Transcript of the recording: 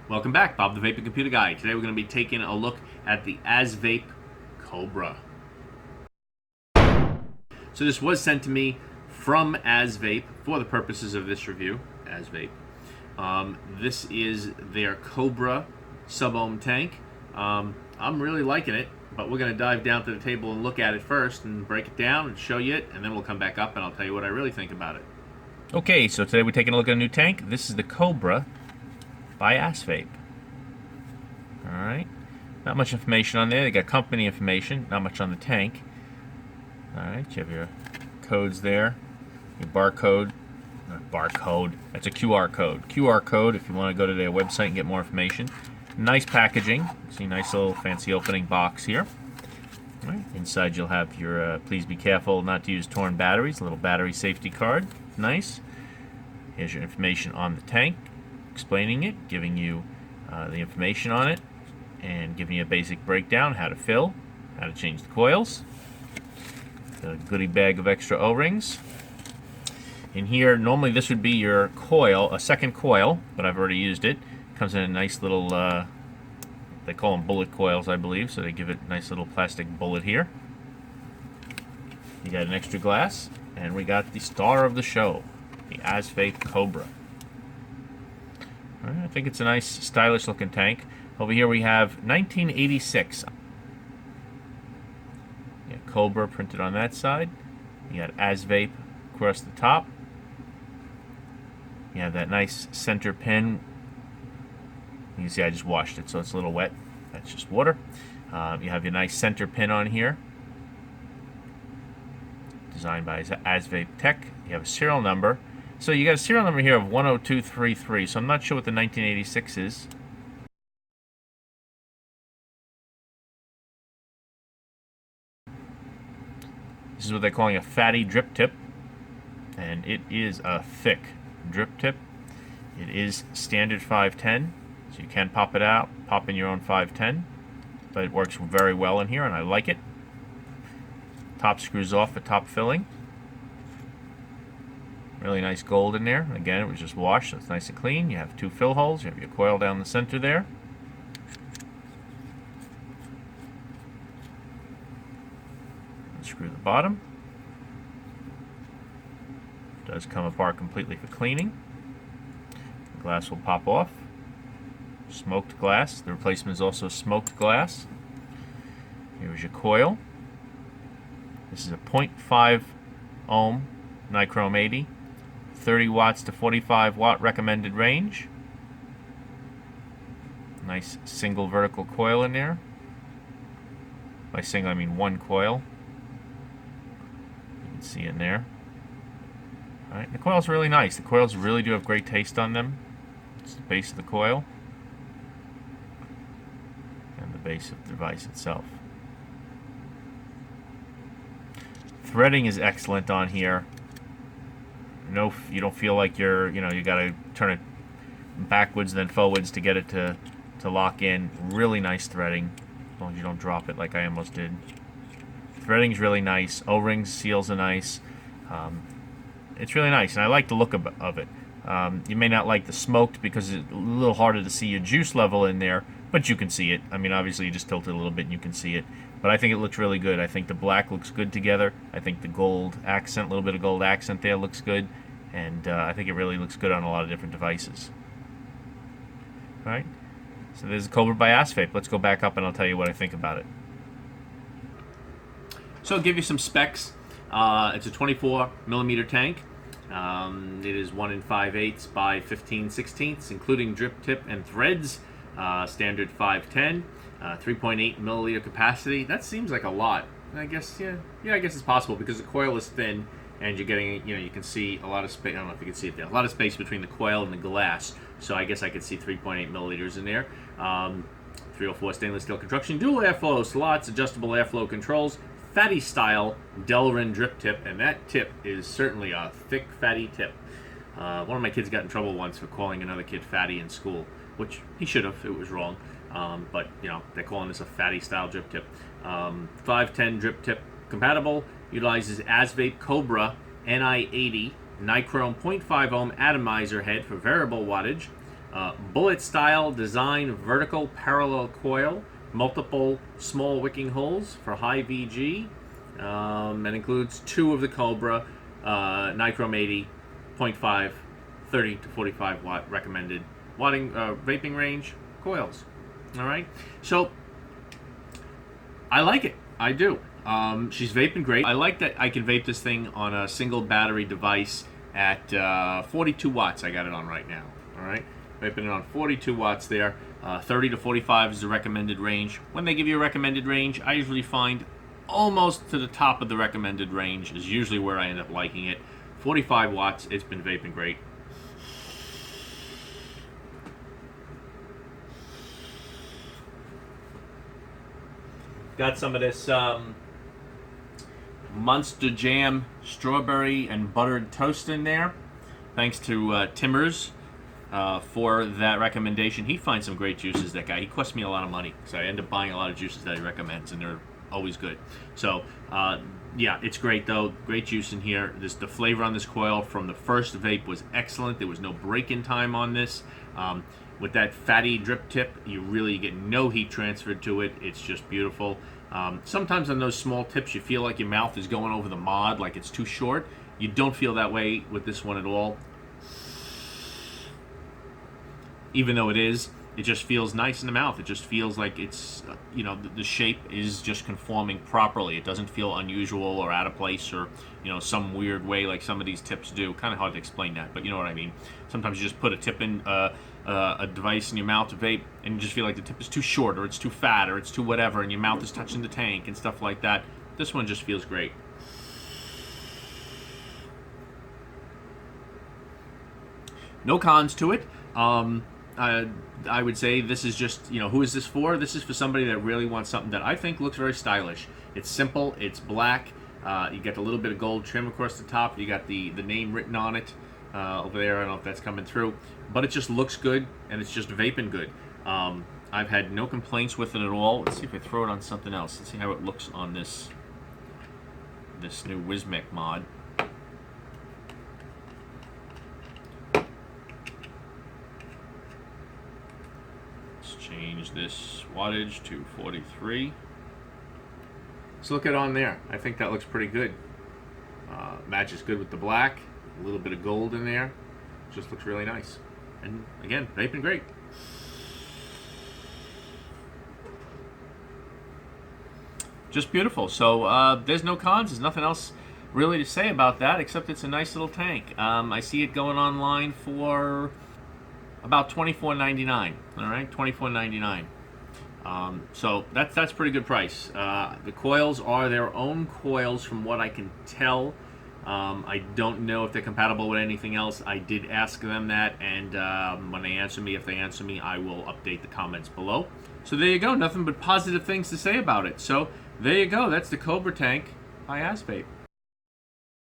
Welcome back, Bob the Vaping Computer Guy. Today we're going to be taking a look at the Asvape Cobra. So this was sent to me from Asvape for the purposes of this review. Asvape. This is their Cobra sub-ohm tank. I'm really liking it, but we're going to dive down to the table and look at it first and break it down and show you it, and then we'll come back up and I'll tell you what I really think about it. Okay, so today we're taking a look at a new tank. This is the Cobra by Asvape. Alright, not much information on there. They got company information, not much on the tank. Alright, you have your codes there, your barcode. Not barcode, that's a QR code. QR code if you want to go to their website and get more information. Nice packaging. See, nice little fancy opening box here. All right, inside you'll have your please be careful not to use torn batteries, a little battery safety card. Nice. Here's your information on the tank, explaining it, giving you the information on it, and giving you a basic breakdown, how to fill, how to change the coils. The goodie bag of extra O-rings. In here, normally this would be your coil, a second coil, but I've already used it. Comes in a nice little, they call them bullet coils, I believe, so they give it a nice little plastic bullet here. You got an extra glass, and we got the star of the show, the Asvape Cobra. All right, I think it's a nice, stylish looking tank. Over here we have 1986. You got Cobra printed on that side. You got Asvape across the top. You have that nice center pin. You can see I just washed it, so it's a little wet. That's just water. You have your nice center pin on here. Designed by Asvape Tech. You have a serial number. So you got a serial number here of 10233, so I'm not sure what the 1986 is. This is what they're calling a fatty drip tip. And it is a thick drip tip. It is standard 510, so you can pop it out, pop in your own 510, but it works very well in here and I like it. Top screws off for top filling. Really nice gold in there. Again, it was just washed, so it's nice and clean. You have two fill holes, you have your coil down the center there. Screw the bottom. Does come apart completely for cleaning. The glass will pop off. Smoked glass. The replacement is also smoked glass. Here's your coil. This is a 0.5 ohm nichrome 80. 30 watts to 45 watt recommended range. Nice single vertical coil in there. By single I mean one coil. You can see in there. Alright, the coils are really nice. The coils really do have great taste on them. It's the base of the coil and the base of the device itself. Threading is excellent on here. No, you don't feel like you got to turn it backwards and then forwards to get it to lock in. Really nice threading, as long as you don't drop it like I almost did. Threading's really nice. O-rings, seals are nice. It's really nice, and I like the look of it. You may not like the smoked because it's a little harder to see your juice level in there, but you can see it. I mean, obviously you just tilt it a little bit and you can see it. But I think it looks really good. I think the black looks good together. I think the gold accent, a little bit of gold accent there looks good. And I think it really looks good on a lot of different devices. All right, so there's the Cobra by Asvape. Let's go back up and I'll tell you what I think about it. So I'll give you some specs. It's a 24 millimeter tank. It is 1 5/8 by 15/16, including drip tip and threads. Standard 510, 3.8 milliliter capacity. That seems like a lot. I guess I guess it's possible because the coil is thin and you're getting, you can see a lot of space. I don't know if you can see it there. A lot of space between the coil and the glass. So I guess I could see 3.8 milliliters in there. 304 stainless steel construction, dual airflow slots, adjustable airflow controls. Fatty style Delrin drip tip, and that tip is certainly a thick, fatty tip. One of my kids got in trouble once for calling another kid fatty in school, which he should have. It was wrong, but they're calling this a fatty style drip tip. 510 drip tip compatible. Utilizes Asvape Cobra Ni80 nichrome 0.5 ohm atomizer head for variable wattage. Bullet style design vertical parallel coil, multiple small wicking holes for high VG, and includes 2 of the Cobra Nichrome 80, 0.5, 30 to 45 watt recommended vaping range coils. All right, so I like it. I do. She's vaping great. I like that I can vape this thing on a single battery device at 42 watts. I got it on right now. All right, vaping it on 42 watts there. 30 to 45 is the recommended range. When they give you a recommended range, I usually find almost to the top of the recommended range is usually where I end up liking it. 45 watts, it's been vaping great. Got some of this Monster Jam strawberry and buttered toast in there. Thanks to Timmerz for that recommendation. He finds some great juices, that guy. He costs me a lot of money, so I end up buying a lot of juices that he recommends, and they're always good. So, yeah, it's great, though. Great juice in here. The flavor on this coil from the first vape was excellent. There was no break-in time on this. With that fatty drip tip, you really get no heat transferred to it. It's just beautiful. Sometimes on those small tips, you feel like your mouth is going over the mod, like it's too short. You don't feel that way with this one at all. Even though it is, it just feels nice in the mouth. It just feels like it's, you know, the shape is just conforming properly. It doesn't feel unusual or out of place or, you know, some weird way like some of these tips do. Kind of hard to explain that, but you know what I mean. Sometimes you just put a tip in, a device in your mouth to vape, and you just feel like the tip is too short or it's too fat or it's too whatever, and your mouth is touching the tank and stuff like that. This one just feels great. No cons to it. I would say this is just, you know, who is this for? This is for somebody that really wants something that I think looks very stylish. It's simple, it's black, you got a little bit of gold trim across the top, you got the name written on it over there. I don't know if that's coming through, but it just looks good, and it's just vaping good. I've had no complaints with it at all. Let's see if I throw it on something else. Let's see how it looks on this new Wismec mod. Change this wattage to 43. So look at it on there. I think that looks pretty good. Matches good with the black. A little bit of gold in there. Just looks really nice. And again, vaping great. Just beautiful. So there's no cons. There's nothing else really to say about that, except it's a nice little tank. I see it going online for about $24.99. All right, $24.99. So that's pretty good price. The coils are their own coils, from what I can tell. I don't know if they're compatible with anything else. I did ask them that, and when they answer me, if they answer me, I will update the comments below. So there you go. Nothing but positive things to say about it. So there you go. That's the Cobra tank by Asvape.